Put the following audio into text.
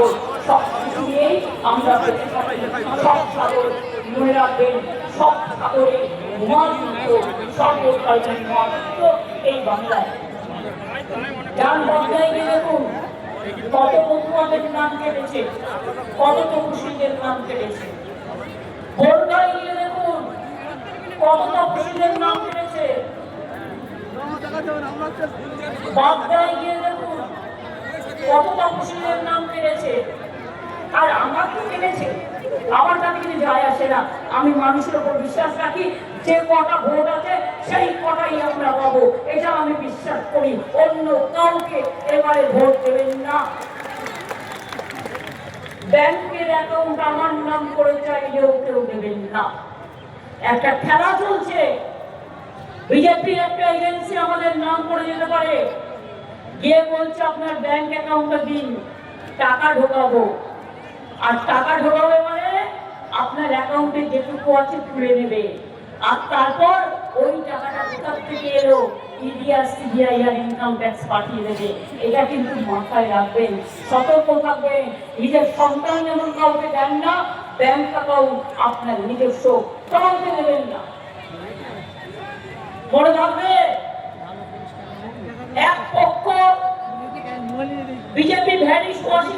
সাগর সব কিছু নিয়েই আমরা সব সাগর মনে রাখবেন, সব সাগরে মহাযুক্ত সর্বকালীন মহাযুক্ত এই বাংলায়। যার বাংলায় গিয়ে দেখুন কত বন্ধুদের নাম কেটেছে, কত তপশিলের নাম কেটেছে। বনগাঁয় গিয়ে দেখুন কত তপশিলের নাম কেটেছে। বাগদায় গিয়ে দেখুন কত তপশিলের নাম কেটেছে। আর আমার কি কেটেছে আমার তাতে কিছু যায় আসে না। আমি মানুষের উপর বিশ্বাস রাখি, যে কটা ভোট আছে সেই কটাই আমরা পাবো, এটা আমি বিশ্বাস করি। অন্য কাউকে এবারে ভোট দেবেন না। ব্যাংকের অ্যাকাউন্ট আমার নাম করে চাইলেও কেউ দেবেন না। একটা খেলা চলছে, বিজেপির একটা এজেন্সি আমাদের নাম করে যেতে পারে, গিয়ে বলছে আপনার ব্যাংক অ্যাকাউন্টটা দিন, টাকা ঢোকাবো। আর টাকা ঢোকাবে মানে আপনার অ্যাকাউন্টে যেটুকু আছে তুলে নেবে। আর তারপর ওই টাকাটা কোথা থেকে এলো, ইডি আর সিবিআই আর ইনকাম ট্যাক্স পাঠিয়ে দেবে। এটা কিন্তু মাথায় রাখবেন, সতর্ক থাকবেন। নিজের সন্তান যেমন কাউকে দেন না, ব্যাংক অ্যাকাউন্ট আপনার নিজস্ব কাউকে দেবেন না। মনে থাকবে, এক পক্ষ বিজেপি ভ্যানিশ